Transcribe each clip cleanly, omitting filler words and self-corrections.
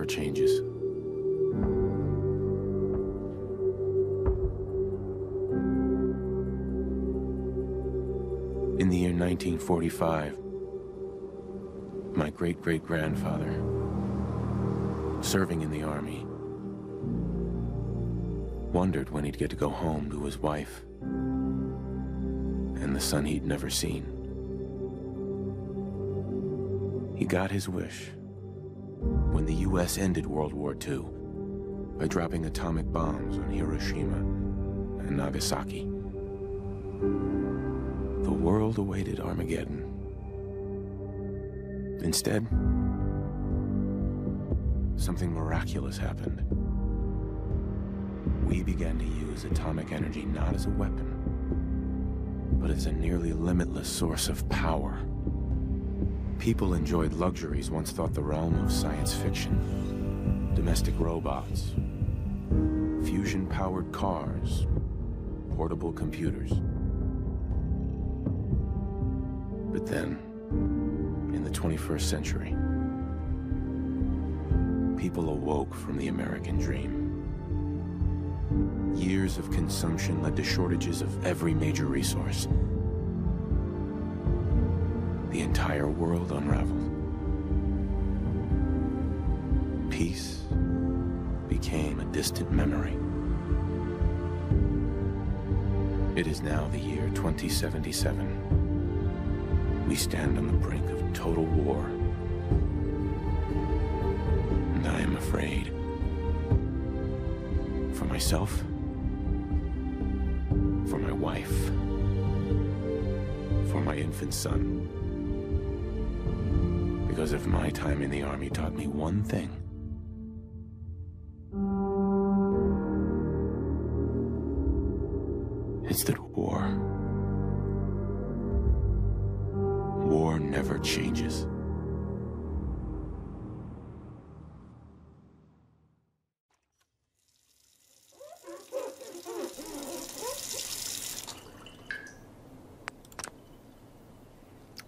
changes. In the year 1945, my great-great-grandfather, serving in the army, wondered when he'd get to go home to his wife and the son he'd never seen. He got his wish when the U.S. ended World War II by dropping atomic bombs on Hiroshima and Nagasaki. The world awaited Armageddon. Instead, something miraculous happened. We began to use atomic energy not as a weapon, but as a nearly limitless source of power. People enjoyed luxuries once thought the realm of science fiction. Domestic robots, fusion-powered cars, portable computers. But then, in the 21st century, people awoke from the American dream. Years of consumption led to shortages of every major resource. The entire world unraveled. Peace became a distant memory. It is now the year 2077. We stand on the brink of total war. And I am afraid. For myself, for my wife, for my infant son. Because if my time in the army taught me one thing, it's that war never changes.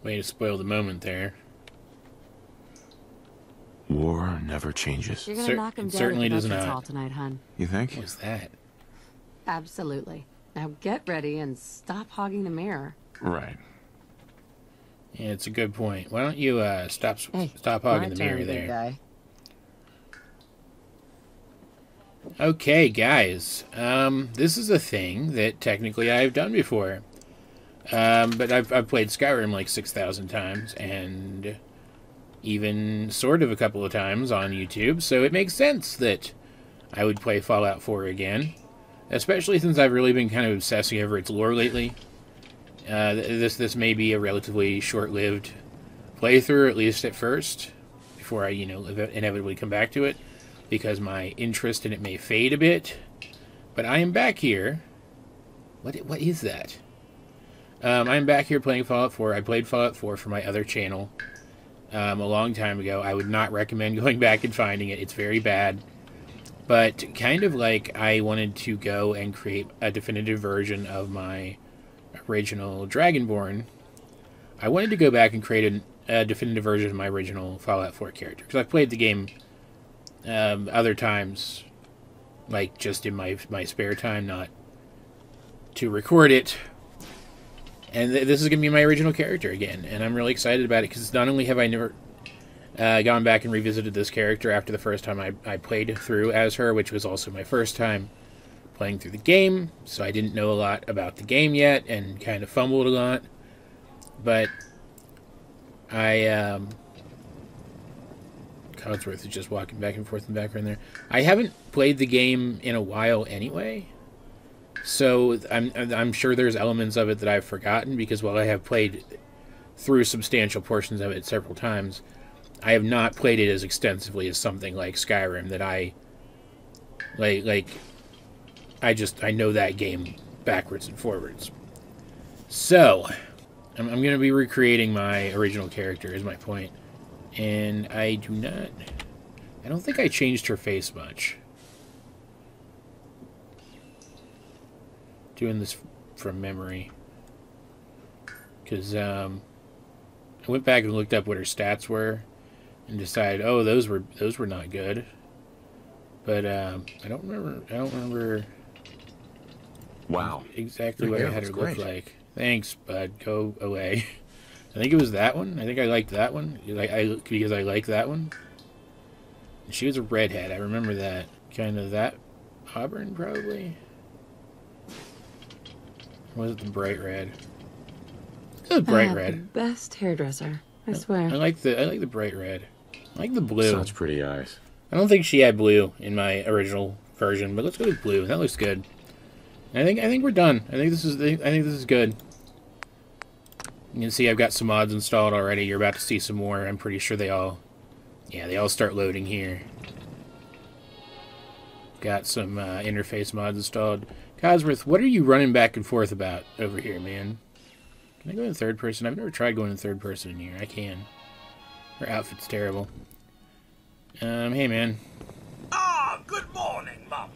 Way to spoil the moment there. War never changes. You're gonna knock him dead certainly at the does veterans not. hall tonight, hun. You think? What's that? Absolutely. Now get ready and stop hogging the mirror. Right. Yeah, it's a good point. Why don't you stop Hey, hogging my the mirror turn, big there? guy. Okay, guys. This is a thing that technically I've done before. But I've played Skyrim like 6,000 times, and even sort of a couple of times on YouTube, so it makes sense that I would play Fallout 4 again. Especially since I've really been kind of obsessing over its lore lately. This may be a relatively short-lived playthrough, at least at first, before I, inevitably come back to it, because my interest in it may fade a bit. But I am back here. What is that? I'm back here playing Fallout 4. I played Fallout 4 for my other channel a long time ago. I would not recommend going back and finding it. It's very bad. But kind of like I wanted to go and create a definitive version of my original Dragonborn, I wanted to go back and create a definitive version of my original Fallout 4 character. Because I've played the game other times, like just in my spare time, not to record it. And this is going to be my original character again. And I'm really excited about it because not only have I never gone back and revisited this character after the first time I played through as her, which was also my first time playing through the game, so I didn't know a lot about the game yet and kind of fumbled a lot. But Codsworth is just walking back and forth in the background there. I haven't played the game in a while anyway, so I'm sure there's elements of it that I've forgotten, because while I have played through substantial portions of it several times, I have not played it as extensively as something like Skyrim that I I know that game backwards and forwards. So, I'm going to be recreating my original character, is my point. And I don't think I changed her face much. Doing this from memory. Because I went back and looked up what her stats were. and decide, oh, those were not good. But I don't remember. Wow. Exactly Your what I hair had her looks look great. like. Thanks, bud. Go away. I think it was that one. I think I liked that one. Because I liked that one. She was a redhead. I remember that. Kind of that auburn, probably. Or was it the bright red? It was bright red. The best hairdresser, I swear. I like the bright red. I like the blue. Such pretty eyes. I don't think she had blue in my original version, but let's go with blue. That looks good. I think we're done. I think this is good. You can see I've got some mods installed already. You're about to see some more. I'm pretty sure they all start loading here. Got some interface mods installed. Cosworth, what are you running back and forth about over here, man? Can I go in third person? I've never tried going in third person in here. I can. Her outfit's terrible. Hey, man. Ah, good morning, Mum.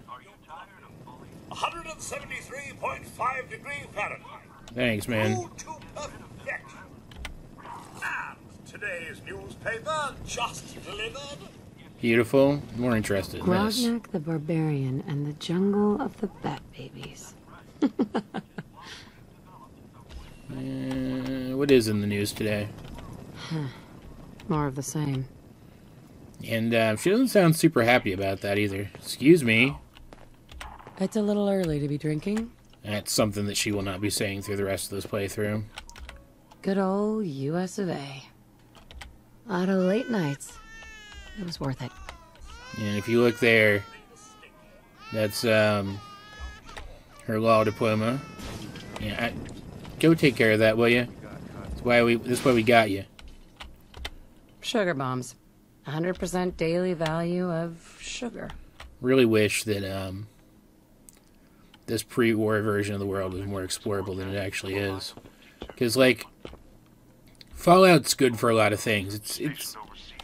Are you tired of 173.5 degrees Fahrenheit? Thanks, man. Food to perfection. And today's newspaper just delivered. Beautiful. More interested in this. Grognak the Barbarian and the Jungle of the Bat Babies. What is in the news today? More of the same. And she doesn't sound super happy about that either. Excuse me. It's a little early to be drinking. That's something that she will not be saying through the rest of this playthrough. Good old US of A. A lot of late nights. It was worth it. And if you look there, that's her law diploma. Yeah, go take care of that, will you? That's why we got you. Sugar bombs. 100% daily value of sugar. Really wish that this pre-war version of the world was more explorable than it actually is. Because, like, Fallout's good for a lot of things. It's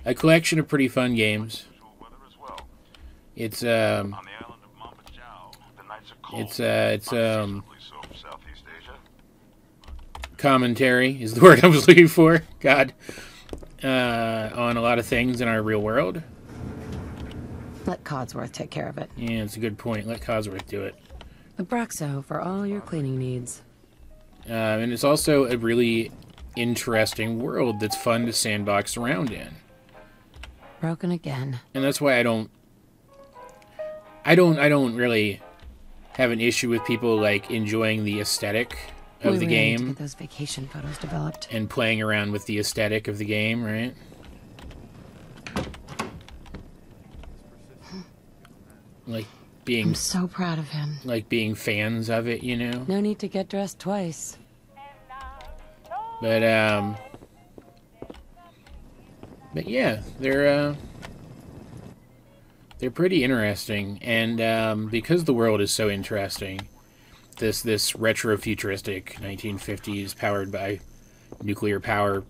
a collection of pretty fun games. It's commentary is the word I was looking for. God. On a lot of things in our real world. Let Codsworth take care of it. Yeah, it's a good point. Let Codsworth do it. Abraxo for all your cleaning needs. And it's also a really interesting world that's fun to sandbox around in. Broken again. And that's why I don't really have an issue with people like enjoying the aesthetic of the We really need to game get those vacation photos developed. and playing around with the aesthetic of the game, right? Like being I'm so proud of him. like being fans of it, you know? No need to get dressed twice. But yeah, they're pretty interesting, and because the world is so interesting, this retro futuristic 1950s powered by nuclear power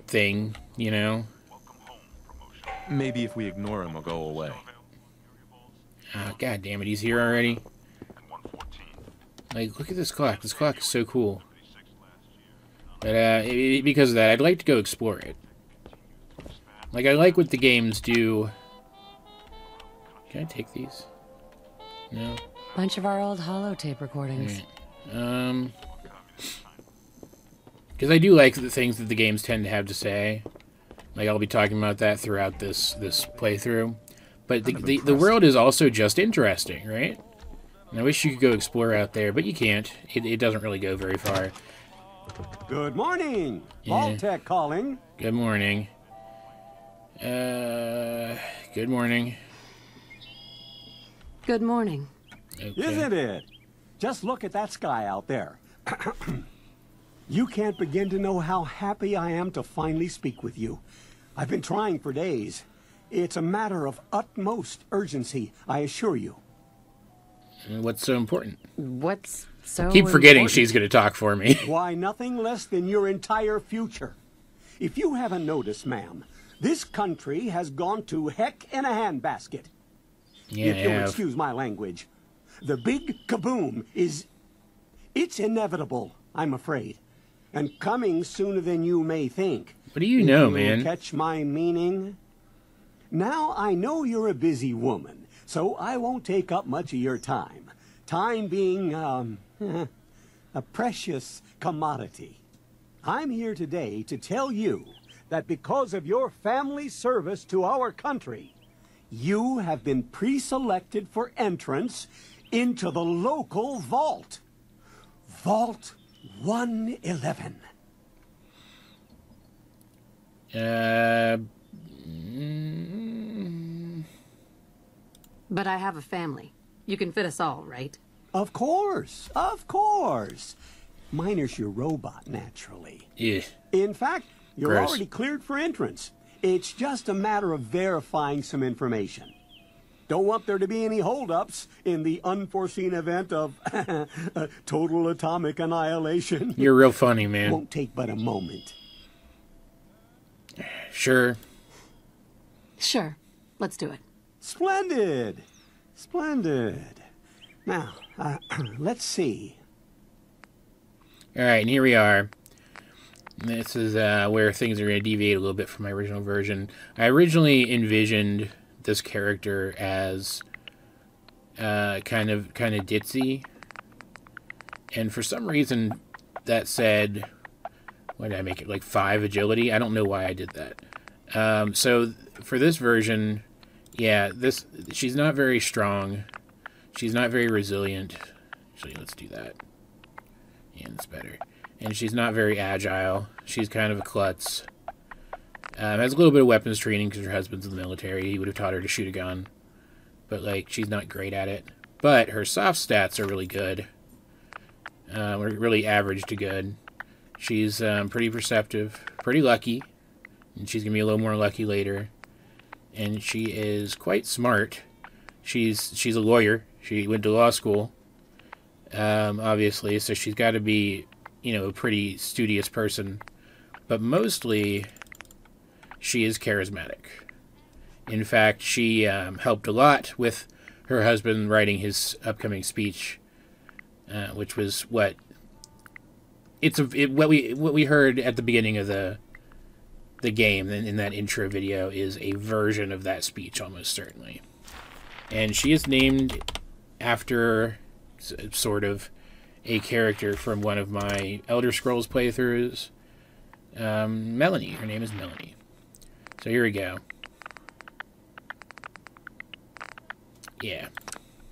thing, you know. Maybe if we ignore him, he'll go away. Oh, God damn it, he's here already. Like, look at this clock. This clock is so cool. But because of that, I'd like to go explore it. Like, I like what the games do. Can I take these? No. Bunch of our old holotape recordings. Right. Because I do like the things that the games tend to have to say. Like, I'll be talking about that throughout this playthrough. But the world is also just interesting, right? And I wish you could go explore out there, but you can't. It doesn't really go very far. Good morning. Yeah. Vault-Tec calling. Good morning. Good morning. Good morning. Okay. Isn't it? Just look at that sky out there. You can't begin to know how happy I am to finally speak with you. I've been trying for days. It's a matter of utmost urgency, I assure you. And what's so important? What's so Keep forgetting important? she's going to talk for me. Why, nothing less than your entire future. If you haven't noticed, ma'am, this country has gone to heck in a handbasket. Yeah, If you'll I have. excuse my language. The big kaboom is... It's inevitable, I'm afraid. And coming sooner than you may think. What do you know, You man? catch my meaning? Now, I know you're a busy woman, so I won't take up much of your time. Time being, a precious commodity. I'm here today to tell you that because of your family's service to our country, you have been pre-selected for entrance into the local vault. Vault 111. But I have a family. You can fit us all, right? Of course, of course. Miner's your robot, naturally. Yeah. In fact, you're Gross. already cleared for entrance. It's just a matter of verifying some information. Don't want there to be any holdups in the unforeseen event of total atomic annihilation. You're real funny, man. Won't take but a moment. Sure. Sure. Let's do it. Splendid. Splendid. Now, let's see. All right, and here we are. This is where things are going to deviate a little bit from my original version. I originally envisioned this character as kind of ditzy, and for some reason that said, what did I make it, like 5 agility? I don't know why I did that. So for this version, yeah, she's not very strong. She's not very resilient. Actually, let's do that. Yeah, that's better. And she's not very agile. She's kind of a klutz. Has a little bit of weapons training because her husband's in the military. He would have taught her to shoot a gun. But, like, she's not great at it. But her soft stats are really good. Really average to good. She's pretty perceptive, pretty lucky. And she's going to be a little more lucky later. And she is quite smart. She's a lawyer. She went to law school, obviously. So she's got to be, you know, a pretty studious person. But mostly, she is charismatic. In fact, she helped a lot with her husband writing his upcoming speech, which was what we heard at the beginning of the game in that intro video is a version of that speech, almost certainly. And she is named after sort of a character from one of my Elder Scrolls playthroughs. Melanie. Her name is Melanie. So here we go. Yeah.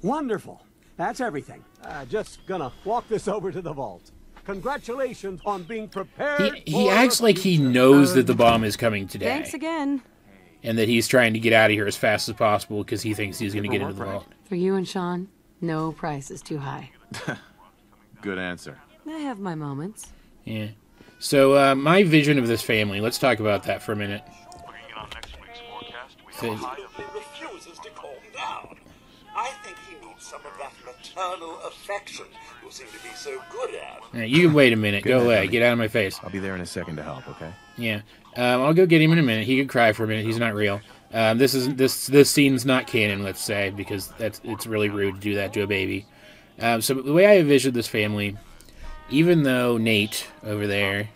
Wonderful. That's everything. Just gonna walk this over to the vault. Congratulations on being prepared. He acts like he knows that the bomb is coming today. Thanks again. And that he's trying to get out of here as fast as possible because he thinks he's going to get into the vault. For you and Sean, no price is too high. Good answer. I have my moments. Yeah. So, my vision of this family, let's talk about that for a minute. So, He refuses to calm down. I think he needs some of that maternal affection you seem to be so good at. all right, you can wait a minute. Good Go night, away. honey. Get out of my face. I'll be there in a second to help, okay? Yeah. I'll go get him in a minute. He could cry for a minute. He's not real. This scene's not canon, let's say, because it's really rude to do that to a baby. So the way I envisioned this family, even though Nate over there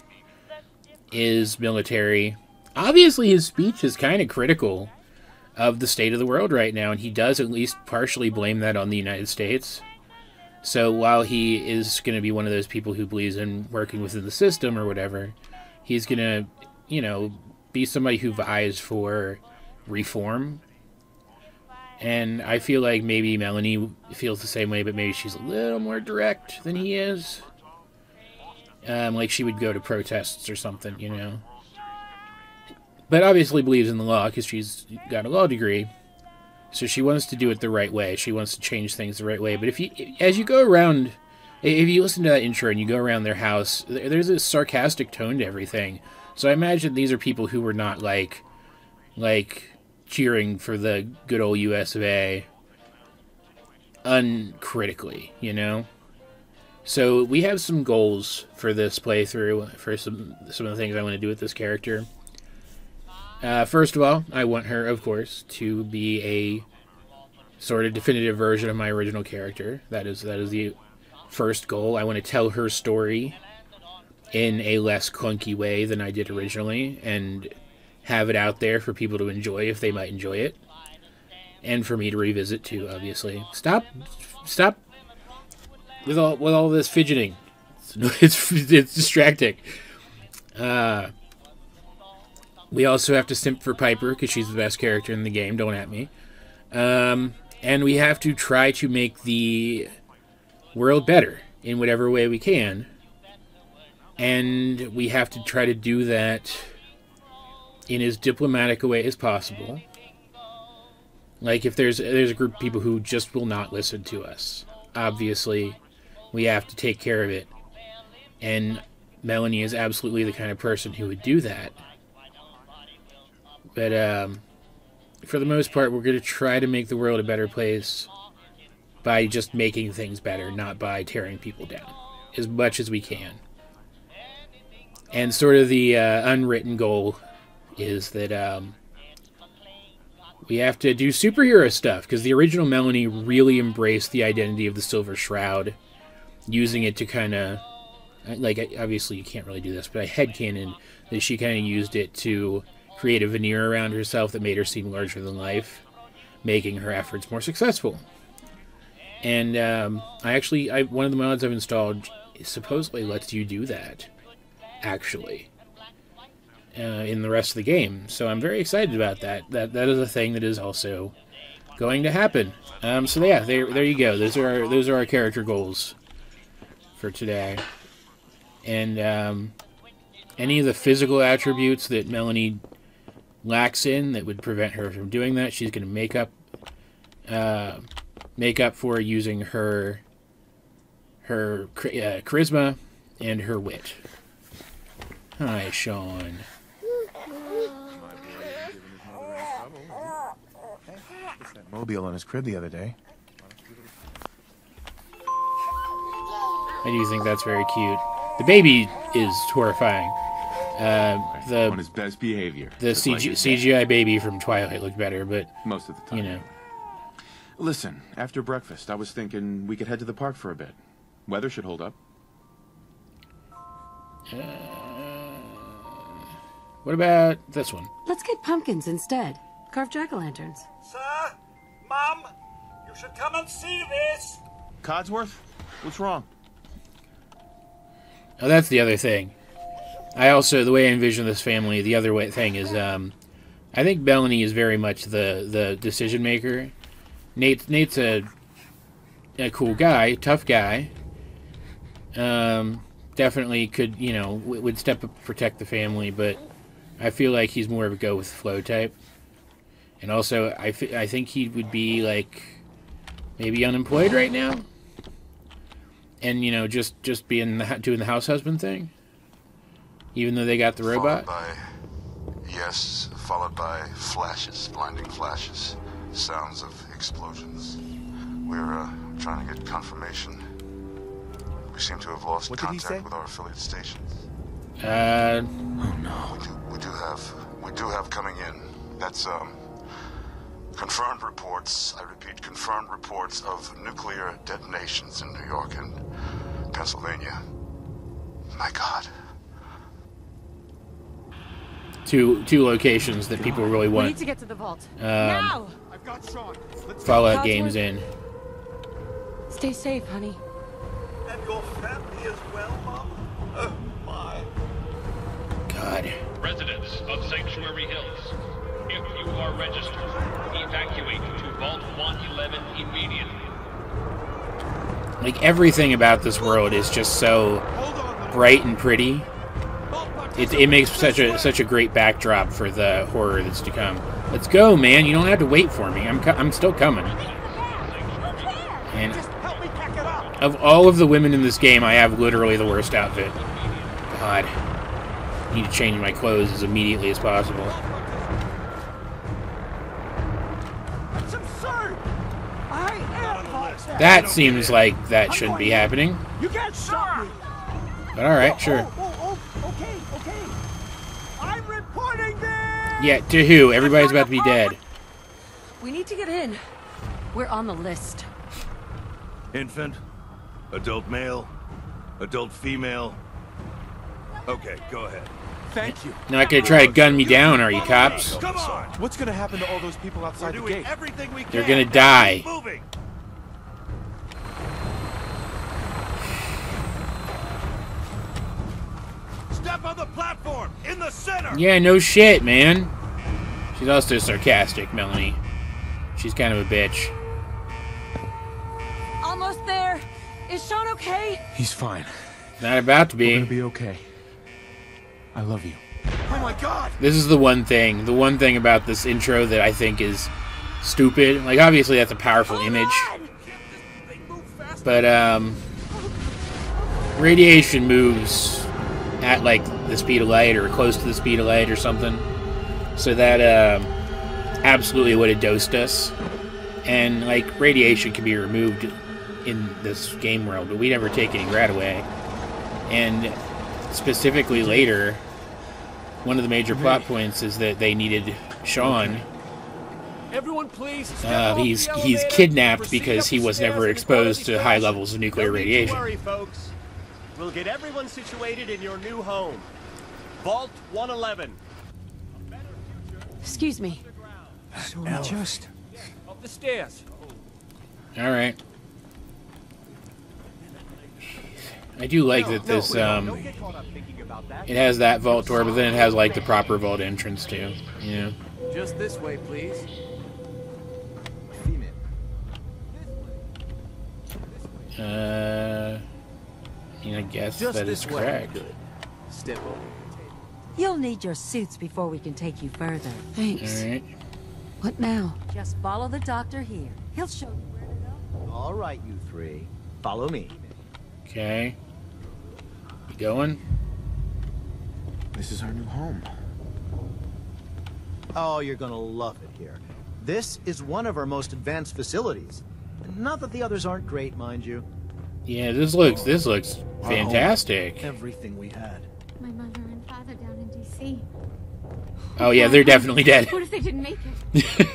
is military, obviously his speech is kind of critical of the state of the world right now, and he does at least partially blame that on the United States. So while he is going to be one of those people who believes in working within the system or whatever, he's going to, you know, be somebody who vies for reform. And I feel like maybe Melanie feels the same way, but maybe she's a little more direct than he is. Like she would go to protests or something, you know. But obviously believes in the law because she's got a law degree. So she wants to do it the right way. She wants to change things the right way. But as you go around, if you listen to that intro and you go around their house, there's a sarcastic tone to everything. So I imagine these are people who were not like cheering for the good old US of A uncritically, you know? So we have some goals for this playthrough, for some of the things I want to do with this character. First of all, I want her, of course, to be a sort of definitive version of my original character. That is the first goal. I want to tell her story. in a less clunky way than I did originally, and have it out there for people to enjoy if they might enjoy it, and for me to revisit too. Obviously, stop with all this fidgeting. It's distracting. We also have to simp for Piper because she's the best character in the game. Don't at me. And we have to try to make the world better in whatever way we can. And we have to try to do that in as diplomatic a way as possible. Like, if there's a group of people who just will not listen to us, obviously we have to take care of it. And Melanie is absolutely the kind of person who would do that. But for the most part, we're going to try to make the world a better place by just making things better, not by tearing people down, as much as we can. And sort of the unwritten goal is that we have to do superhero stuff, because the original Melanie really embraced the identity of the Silver Shroud, using it to kind of, like, obviously you can't really do this, but I headcanon that she kind of used it to create a veneer around herself that made her seem larger than life, making her efforts more successful. And one of the mods I've installed supposedly lets you do that, actually, in the rest of the game. So I'm very excited about that. That is a thing that is also going to happen. So yeah, there you go. Those are our character goals for today. And any of the physical attributes that Melanie lacks in that would prevent her from doing that, she's going to make up for using her charisma and her wit. Hi, Sean. That mobile on his crib the other day. I do think that's very cute. The baby is horrifying. On his best behavior. The CGI baby from Twilight looked better, but most of the time, you know. Listen, after breakfast, I was thinking we could head to the park for a bit. Weather should hold up. What about this one? Let's get pumpkins instead. Carve jack-o'-lanterns. Sir? Mum? You should come and see this. Codsworth? What's wrong? Oh, that's the other thing. The way I envision this family, the other thing is, I think Melanie is very much the decision maker. Nate's a cool guy, tough guy. Definitely could, would step up to protect the family, but I feel like he's more of a go with the flow type. And also, I think he would be, like, maybe unemployed right now. And, just being doing the house husband thing. Even though they got the robot. Followed by flashes, blinding flashes. Sounds of explosions. We're trying to get confirmation. We seem to have lost contact with our affiliate stations. Oh no. We do have coming in. That's confirmed reports. I repeat, confirmed reports of nuclear detonations in New York and Pennsylvania. My God. Two locations that people really want. We need to get to the vault. Now! I've got Sean. Fallout games in. Stay safe, honey. And your family as well, Mom? Oh, my. God. Residents of Sanctuary Hills, if you are registered, evacuate to Vault 111 immediately. Like, everything about this world is just so bright and pretty. It makes such a great backdrop for the horror that's to come. Let's go, man. You don't have to wait for me. I'm still coming. And of all of the women in this game, I have literally the worst outfit. God. I need to change my clothes as immediately as possible. That's absurd! That seems like that shouldn't be happening. You can't stop me! But alright, sure. Okay. I'm reporting this! Yeah, to who? Everybody's about to be dead. We need to get in. We're on the list. Infant, adult male, adult female. Okay, go ahead. Thank you. Not gonna try to gun me down, are you, cops? Come on! What's gonna happen to all those people outside the gate? Everything we can. They're gonna die. Moving. Step on the platform in the center. Yeah, no shit, man. She's also sarcastic, Melanie. She's kind of a bitch. Almost there. Is Sean okay? He's fine. Not about to We're be. gonna be okay. I love you. Oh my God! This is the one thing about this intro that I think is stupid. Like, obviously that's a powerful image. But, radiation moves at, like, the speed of light or close to the speed of light or something. So that, absolutely would have dosed us. And, like, radiation can be removed in this game world, but we never take any right away. And specifically later, one of the major plot points is that they needed Sean. Everyone, please. He's kidnapped because he was never exposed to high levels of nuclear radiation. Don't worry, folks. We'll get everyone situated in your new home, Vault 111. Excuse me. So just up the stairs. All right. I do like that this it has that vault door, but then it has like the proper vault entrance too. You know. Just this way, please. I mean, I guess that is correct. Step over. You'll need your suits before we can take you further. Thanks. All right. What now? Just follow the doctor here. He'll show you where to go. All right, you three. Follow me. Okay. You going? This is our new home. Oh, you're gonna love it here. This is one of our most advanced facilities. Not that the others aren't great, mind you. Yeah, this looks fantastic. Everything we had. My mother and father down in D.C. Oh yeah, they're definitely dead. What if they didn't make it?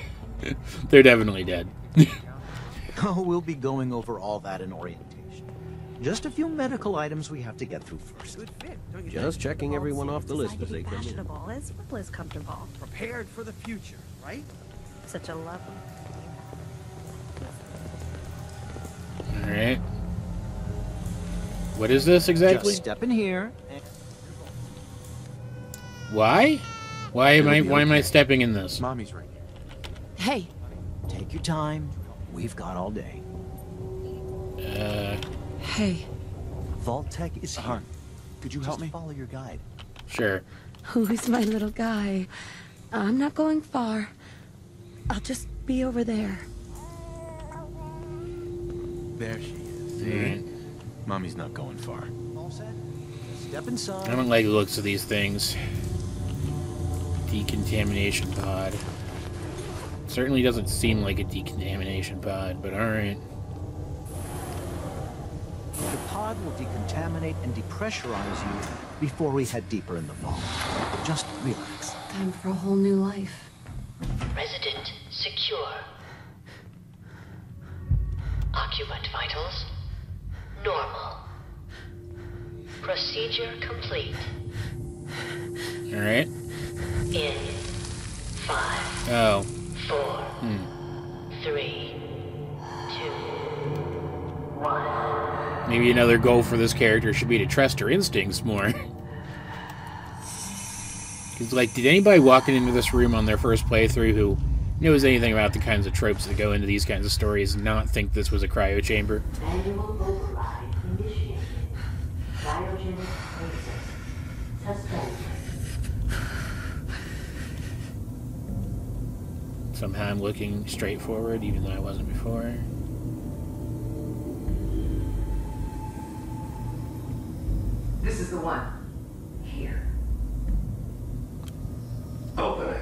They're definitely dead. Oh, we'll be going over all that in orientation. Just a few medical items we have to get through first. Good fit, don't you? Just checking everyone off the list as they come in. Fashionable as well as comfortable. Prepared for the future, right? Such a lovely. All right. What is this exactly? Just step in here. Why? Why am I stepping in this? Mommy's right here. Hey. Take your time. We've got all day. Hey. Vault Tech is here. Could you help me? Follow your guide. Sure. Who's my little guy? I'm not going far. I'll just be over there. There she is. Right. Mommy's not going far. All set? Step inside. I don't like the looks of these things. Decontamination pod. Certainly doesn't seem like a decontamination pod, but alright. The pod will decontaminate and depressurize you before we head deeper in the vault. Just relax. Time for a whole new life. Resident secure. Occupant vitals normal. Procedure complete. Alright. In 5. Oh. 4. 3. 2. 1. Maybe another goal for this character should be to trust her instincts more. Because, like, did anybody walking into this room on their first playthrough who knows anything about the kinds of tropes that go into these kinds of stories not think this was a cryo chamber? Manual override initiated. Cryogenic process suspended. Somehow I'm looking straight forward, even though I wasn't before. This is the one. Here. Open it.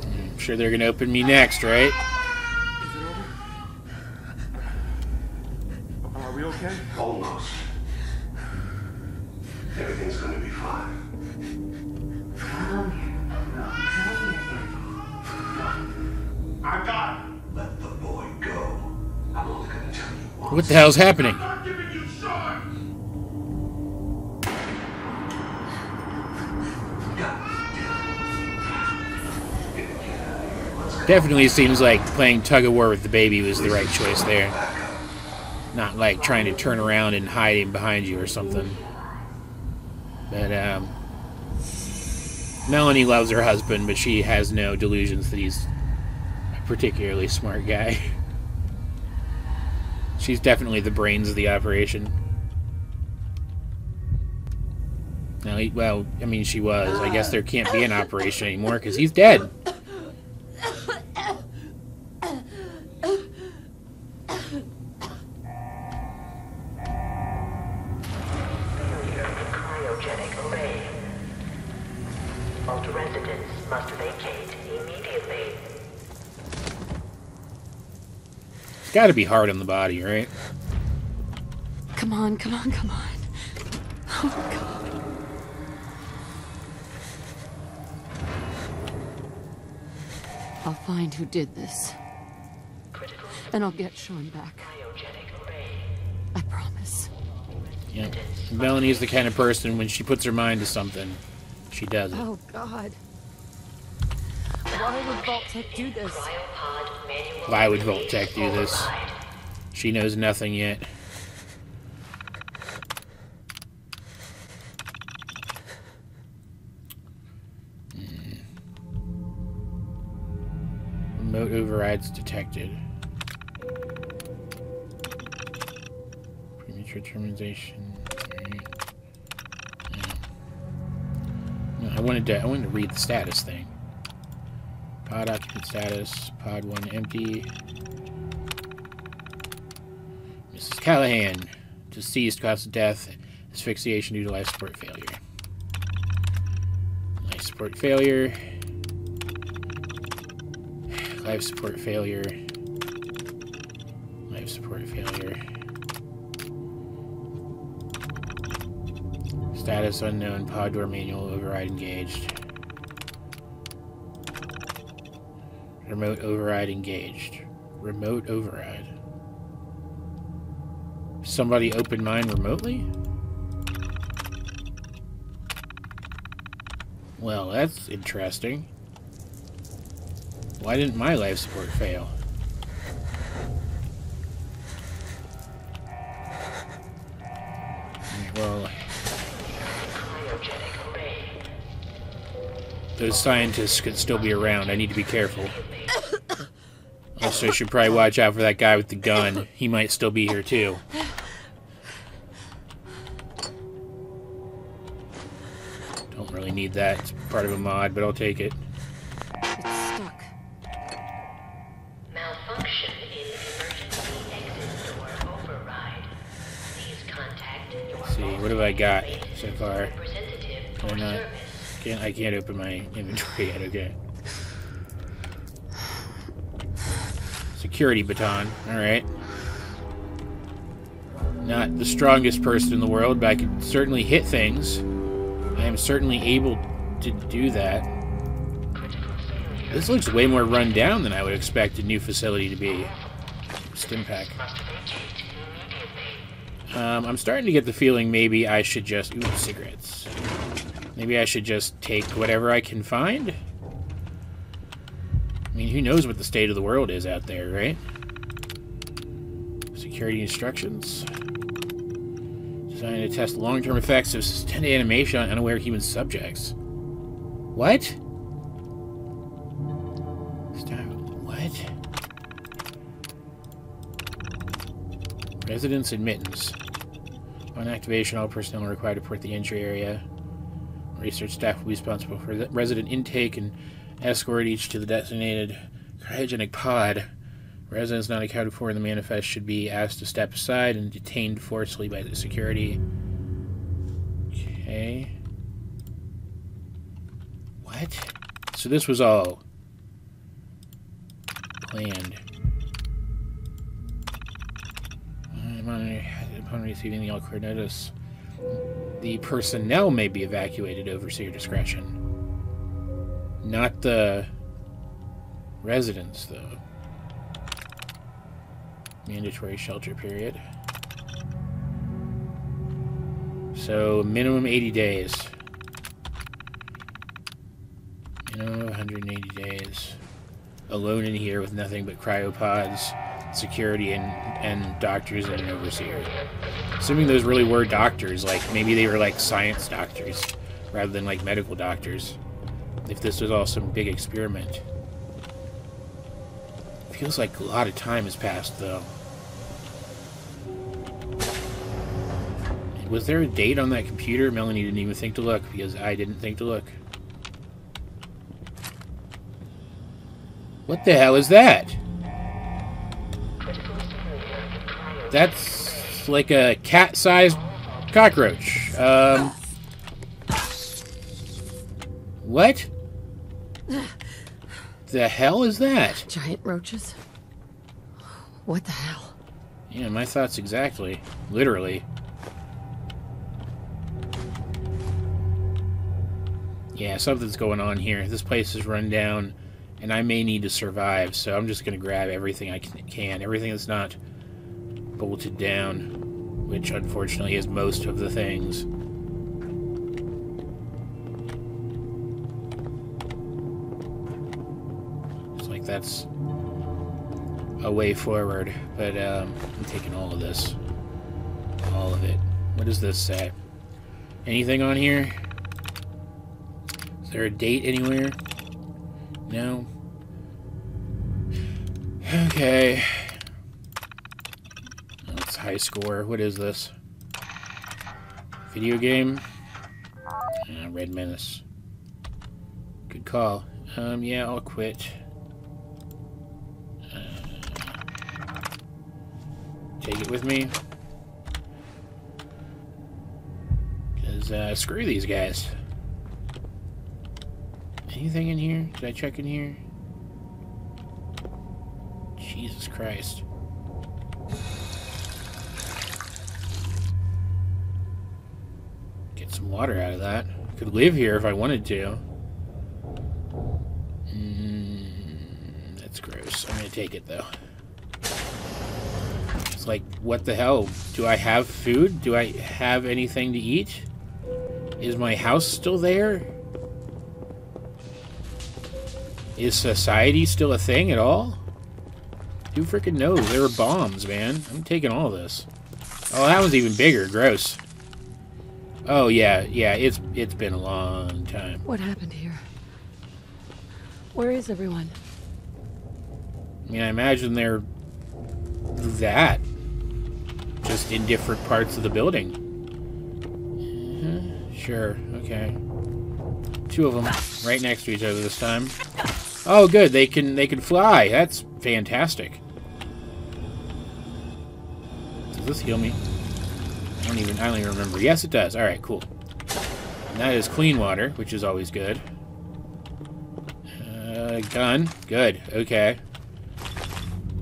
I'm sure they're gonna open me next, right? Are we okay? Almost. Everything's going to be fine. Come here. I got it. Let the boy go. What the hell's happening? Definitely seems like playing tug-of-war with the baby was the right choice there. Not like trying to turn around and hide him behind you or something. But, Melanie loves her husband, but she has no delusions that he's a particularly smart guy. She's definitely the brains of the operation. No, well, I mean, she was. I guess there can't be an operation anymore because he's dead. It's got to be hard on the body, right? Come on, come on, come on. Oh, God. I'll find who did this. And I'll get Sean back. I promise. Yeah. Melanie's the kind of person, when she puts her mind to something, she does it. Oh, God. Why would Vault-Tec do this? Why would Vault-Tec do this? She knows nothing yet. Remote overrides detected. Premature termination. Right. Yeah. No, I wanted to read the status thing. Pod occupant status. Pod 1 empty. Mrs. Callahan. Deceased, cause of death. Asphyxiation due to life support failure. Life support failure. Life support failure. Life support failure. Status unknown. Pod door manual override engaged. Remote override engaged. Remote override. Somebody open mine remotely? Well, that's interesting. Why didn't my life support fail? Well, those scientists could still be around. I need to be careful. Also, I should probably watch out for that guy with the gun. He might still be here, too. Don't really need that. It's part of a mod, but I'll take it. It's stuck. Malfunction in emergency exit door override. Please contact your Let's see, what have I got so far? Can I not? I can't open my inventory yet, okay. Security baton, alright. Not the strongest person in the world, but I can certainly hit things. I am certainly able to do that. This looks way more run down than I would expect a new facility to be. Stimpack. I'm starting to get the feeling maybe I should just... Ooh, cigarettes. Maybe I should just take whatever I can find? I mean, who knows what the state of the world is out there, right? Security instructions. Designed to test long-term effects of suspended animation on unaware human subjects. What? Stop. What? Residence admittance. On activation, all personnel are required to report the entry area. Research staff will be responsible for resident intake and escort each to the designated cryogenic pod. Residents not accounted for in the manifest should be asked to step aside and detained forcibly by the security. Okay. What? So this was all planned. Upon receiving the all-clear notice, the personnel may be evacuated overseer discretion. Not the residents, though. Mandatory shelter period. So, minimum 80 days. Minimum 180 days. Alone in here with nothing but cryopods, security, and doctors and an overseer. Assuming those really were doctors, like, maybe they were, like, science doctors, rather than, like, medical doctors. If this was all some big experiment. Feels like a lot of time has passed, though. Was there a date on that computer? Melanie didn't even think to look, because I didn't think to look. What the hell is that? That's like a cat-sized cockroach. What? The hell is that? Giant roaches? What the hell? Yeah, my thoughts exactly. Literally. Yeah, something's going on here. This place is run down, and I may need to survive, so I'm just going to grab everything I can. Everything that's not bolted down, which unfortunately is most of the things. It's like that's a way forward, but I'm taking all of this. All of it. What does this say? Anything on here? Is there a date anywhere? No. Okay. That's high score. What is this? Video game? Red Menace. Good call. Yeah, I'll quit. Take it with me. Because, screw these guys. Anything in here? Did I check in here? Jesus Christ. Get some water out of that. Could live here if I wanted to. That's gross. I'm gonna take it though. It's like, what the hell? Do I have food? Do I have anything to eat? Is my house still there? Is society still a thing at all? Who freaking knows? There were bombs, man. I'm taking all this. Oh, that one's even bigger. Gross. Oh, yeah. Yeah, it's been a long time. What happened here? Where is everyone? I mean, I imagine they're that. Just in different parts of the building. Sure. Okay. Two of them right next to each other this time. Oh, good. They can fly. That's fantastic. Does this heal me? I don't even remember. Yes, it does. All right, cool. And that is clean water, which is always good. Gun. Good. Okay.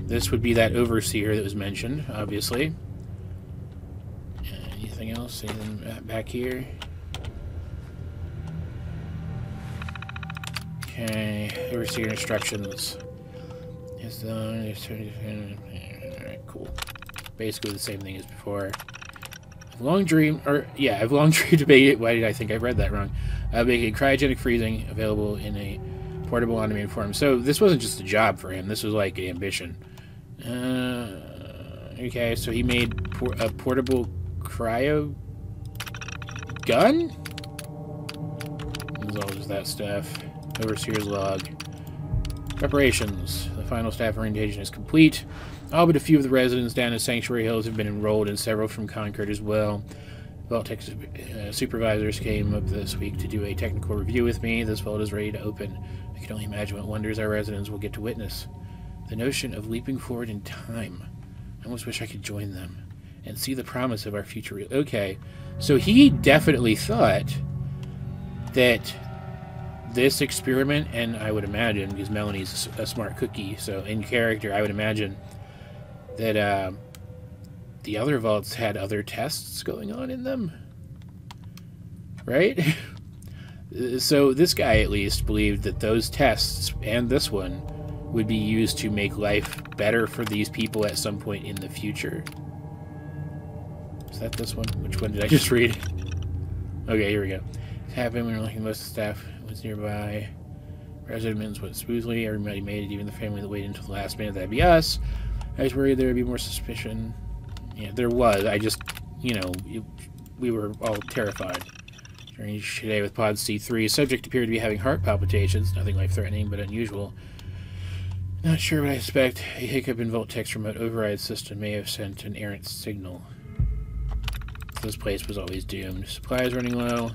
This would be that overseer that was mentioned, obviously. Anything else? Anything back here? Okay, overseer instructions. Alright, cool. Basically the same thing as before. I've long dreamed to make. Why did I think I read that wrong? Making cryogenic freezing available in a portable automated form. So this wasn't just a job for him. This was like an ambition. Okay, so he made a portable cryo gun? It was all just that stuff. Overseer's log. Preparations. The final staff orientation is complete. All but a few of the residents down in Sanctuary Hills have been enrolled, and several from Concord as well. Vontux supervisors came up this week to do a technical review with me. This vault is ready to open. I can only imagine what wonders our residents will get to witness. The notion of leaping forward in time. I almost wish I could join them and see the promise of our future. Okay, so he definitely thought that this experiment, and I would imagine, because Melanie's a smart cookie, so in character, I would imagine that the other vaults had other tests going on in them. Right? So this guy, at least, believed that those tests, and this one, would be used to make life better for these people at some point in the future. Is that this one? Which one did I just read? Okay, here we go. It happened when looking most of the staff was nearby. Residents went smoothly. Everybody made it, even the family that waited until the last minute. That'd be us. I was worried there would be more suspicion. Yeah, there was. I just, you know, we were all terrified. During each day with Pod C3, subject appeared to be having heart palpitations. Nothing life-threatening, but unusual. Not sure what I expect. A hiccup in Voltex's remote override system may have sent an errant signal. This place was always doomed. Supplies running low.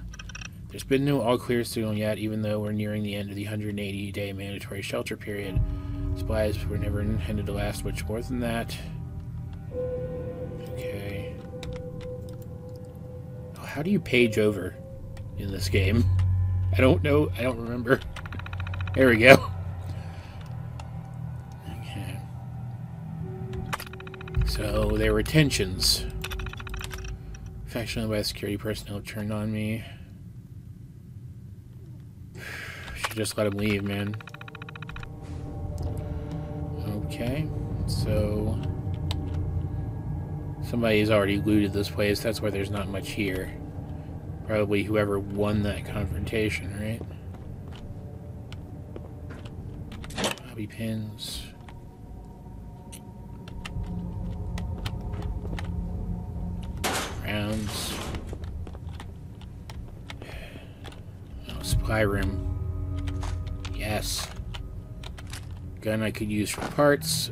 There's been no all-clear signal yet, even though we're nearing the end of the 180-day mandatory shelter period. Supplies were never intended to last much more than that. Okay. Oh, how do you page over in this game? I don't know. I don't remember. There we go. Okay. So there were tensions. Faction by security personnel turned on me. Should just let him leave, man. Okay, so somebody's already looted this place. That's why there's not much here. Probably whoever won that confrontation, right? Bobby pins. Rounds. Oh, supply room. Yes. Gun I could use for parts.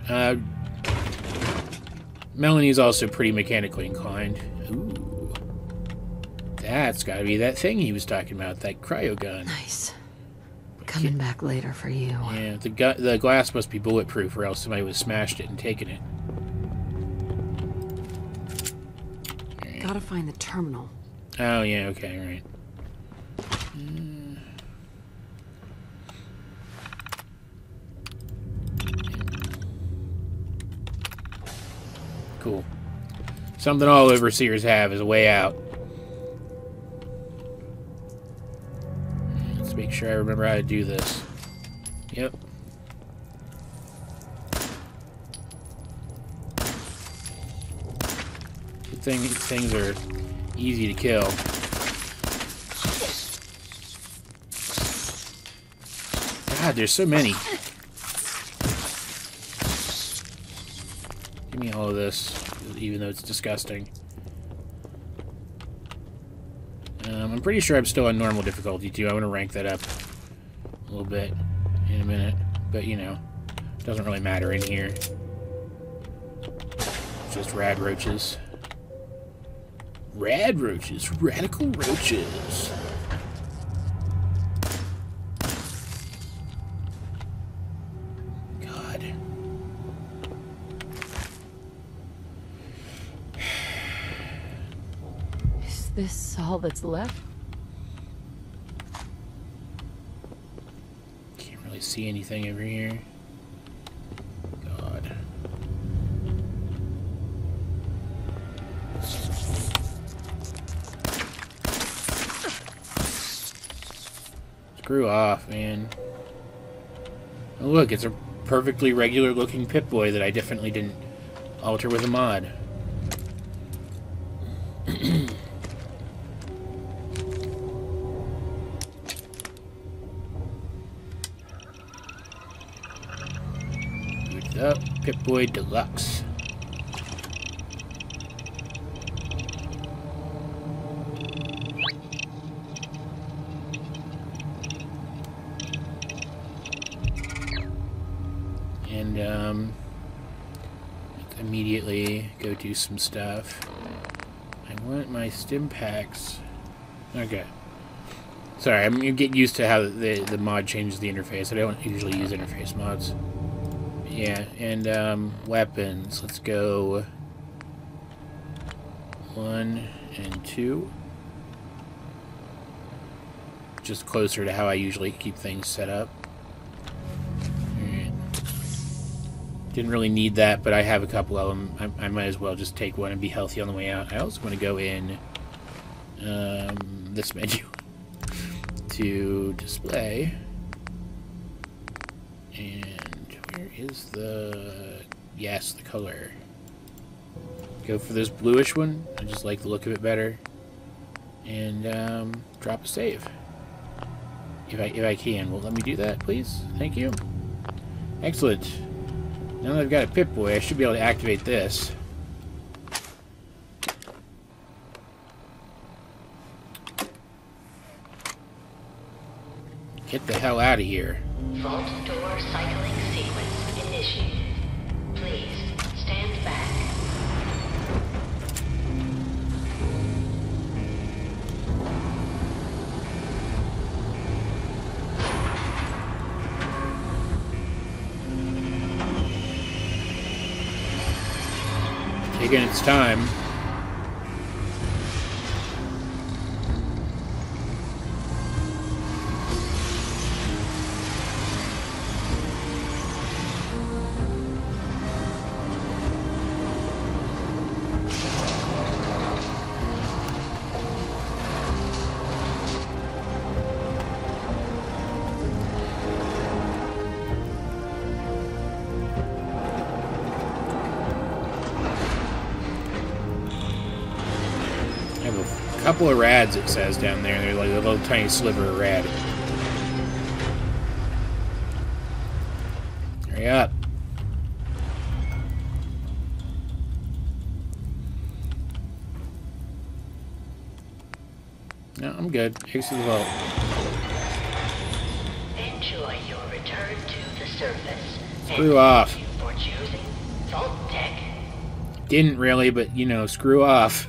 Melanie's also pretty mechanically inclined. Ooh. That's gotta be that thing he was talking about, that cryo gun. Nice. Coming back later for you. Yeah, the glass must be bulletproof or else somebody would have smashed it and taken it. Gotta find the terminal. Oh, yeah, okay, right. Cool. Something all overseers have is a way out. Let's make sure I remember how to do this. Yep. Good thing these things are easy to kill. God, there's so many. Give me all of this, even though it's disgusting. I'm pretty sure I'm still on normal difficulty, too. I want to rank that up a little bit in a minute. But, you know, it doesn't really matter in here. It's just rad roaches. Rad roaches. Radical roaches. God. Is this all that's left? Can't really see anything over here. God. Screw off, man. Oh, look, it's a perfectly regular looking Pip-Boy that I definitely didn't alter with a mod. Boot up, Pip-Boy Deluxe. And, immediately go do some stuff. I want my stim packs. Okay. Sorry, I'm getting used to how the mod changes the interface. I don't usually use interface mods. Yeah, and, weapons. Let's go 1 and 2. Just closer to how I usually keep things set up. Didn't really need that, but I have a couple of them. I might as well just take one and be healthy on the way out. I also want to go in this menu to display. And is the... Yes, the color. Go for this bluish one. I just like the look of it better. And drop a save. If I can. Well, let me do that, please. Thank you. Excellent. Now that I've got a Pip-Boy, I should be able to activate this. Get the hell out of here. Vault door cycling sequence initiated. Please stand back. Taking its time. Couple of rads, it says down there. They're like a little tiny sliver of rad. Hurry up. No, I'm good. Exit the vault. Enjoy your return to the surface. Screw off. For choosing Vault Tech. Didn't really, but you know, screw off.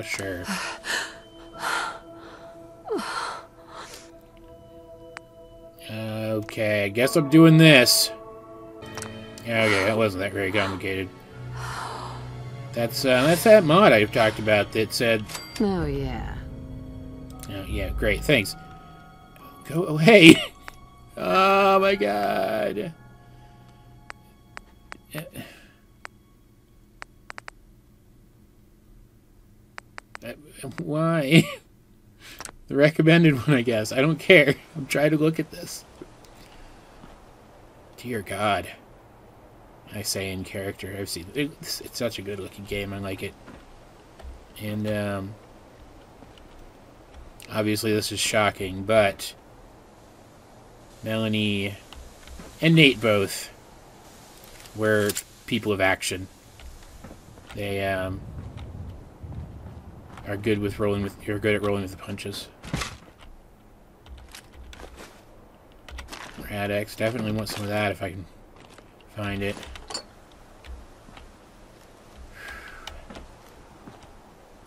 Sure. Okay, I guess I'm doing this. Okay, that wasn't that very complicated. That's that mod I've talked about that said... Oh, yeah. Oh, yeah, great, thanks. Go away! Oh, my God. Why? The recommended one, I guess. I don't care. I'm trying to look at this. Dear God. I say in character. I've seen it. It's such a good looking game. I like it. And obviously this is shocking, but Melanie and Nate both were people of action. They are good with rolling with. You're good at rolling with the punches. Radex, definitely want some of that if I can find it.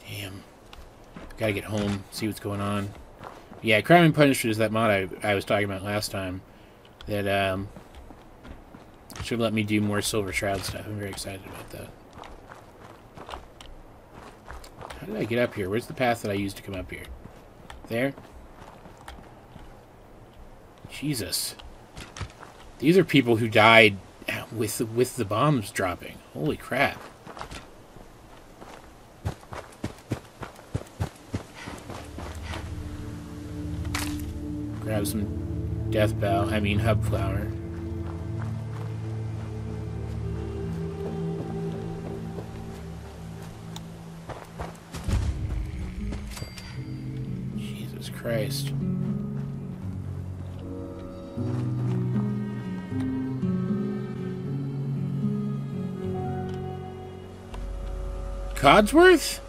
Damn. Gotta get home, see what's going on. Yeah, Crime and Punishment is that mod I was talking about last time. That should let me do more Silver Shroud stuff. I'm very excited about that. How did I get up here? Where's the path that I used to come up here? There? Jesus. These are people who died with the bombs dropping. Holy crap. Grab some death bow. I mean hub flower. Jesus Christ. Codsworth?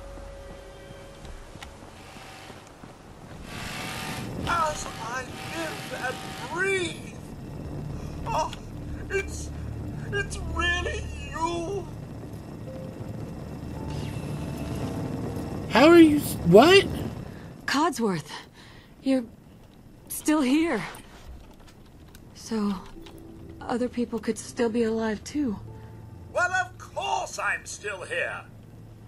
As I live and breathe. Oh, it's really you. How are you? What? Codsworth, you're still here. So, other people could still be alive too. Well, of course I'm still here.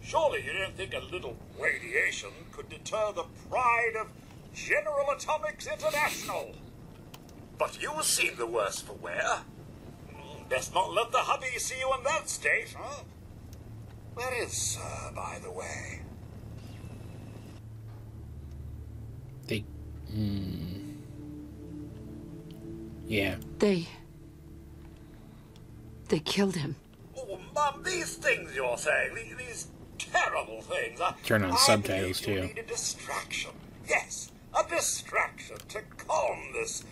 Surely you don't think a little radiation could deter the pride of General Atomics International. But you seem the worse for wear. Best not let the hubby see you in that state, huh? Where is Sir, by the way? Yeah. They killed him. Oh, Mum, these things you're saying, these terrible things. Turn on subtitles, too. You need a distraction. Yes, a distraction to calm this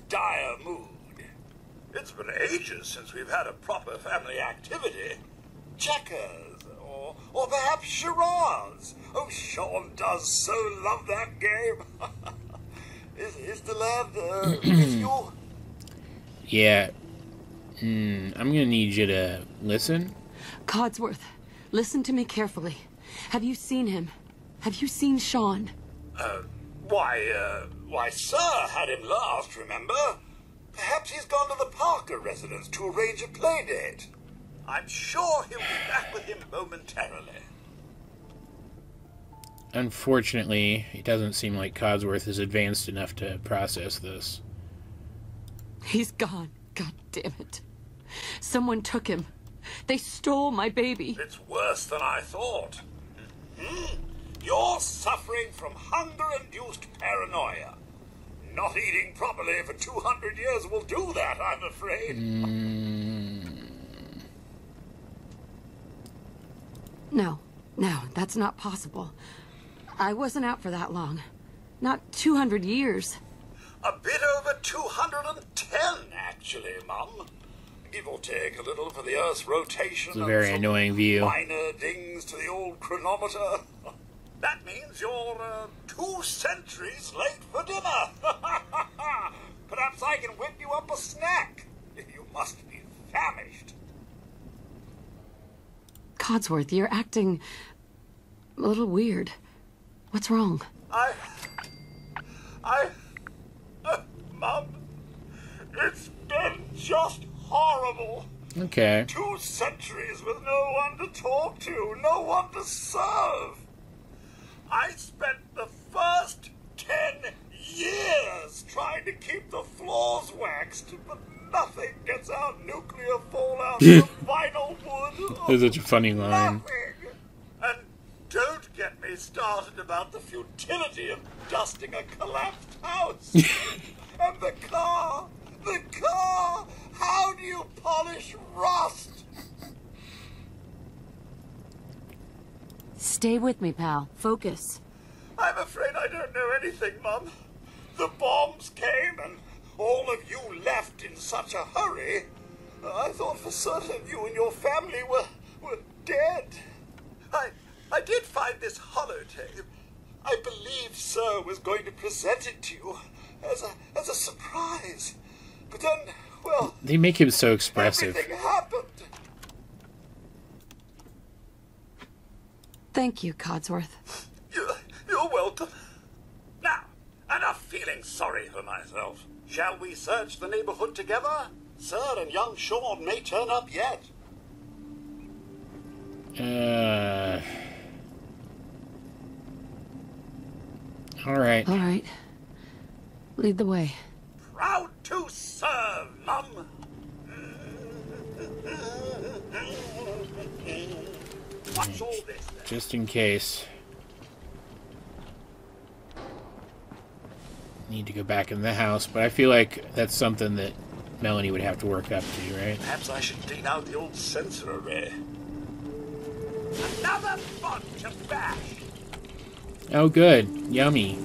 dire mood. It's been ages since we've had a proper family activity. Checkers, or perhaps charades. Oh, Sean does so love that game. Is the lad with you? Yeah. I'm gonna need you to listen. Codsworth, listen to me carefully. Have you seen him? Have you seen Sean? Why, Sir had him last, remember? Perhaps he's gone to the Parker residence to arrange a play date. I'm sure he'll be back with him momentarily. Unfortunately, it doesn't seem like Codsworth is advanced enough to process this. He's gone. God damn it. Someone took him. They stole my baby. It's worse than I thought. You're suffering from hunger-induced paranoia. Not eating properly for 200 years will do that, I'm afraid. No, that's not possible. I wasn't out for that long. Not 200 years. A bit over 210, actually, Mum. Give or take a little for the Earth's rotation. It's a very annoying view. Minor dings to the old chronometer. That means you're 2 centuries late for dinner. Perhaps I can whip you up a snack. You must be famished. Codsworth, you're acting a little weird. What's wrong? Mum, it's been just horrible. Okay. 2 centuries with no one to talk to, no one to serve. I spent the first 10 years trying to keep the floors waxed, but nothing gets out nuclear fallout from vinyl wood. That's such a funny line. Nothing. And don't get me started about the futility of dusting a collapsed house. And the car! How do you polish rust? Stay with me, pal. Focus. I'm afraid I don't know anything, Mum. The bombs came and all of you left in such a hurry. I thought for certain you and your family were dead. I did find this holotape. I believe Sir was going to present it to you as a surprise. But then, well... They make him so expressive. Everything happened. Thank you, Codsworth. You're welcome. Now, enough feeling sorry for myself. Shall we search the neighborhood together? Sir and young Sean may turn up yet. All right. Lead the way. Proud to serve, Mum. What's all this then? Just in case. Need to go back in the house, but I feel like that's something that Melanie would have to work up to, right? Perhaps I should clean out the old sensor array. Another bunch of bash. Oh, good. Yummy.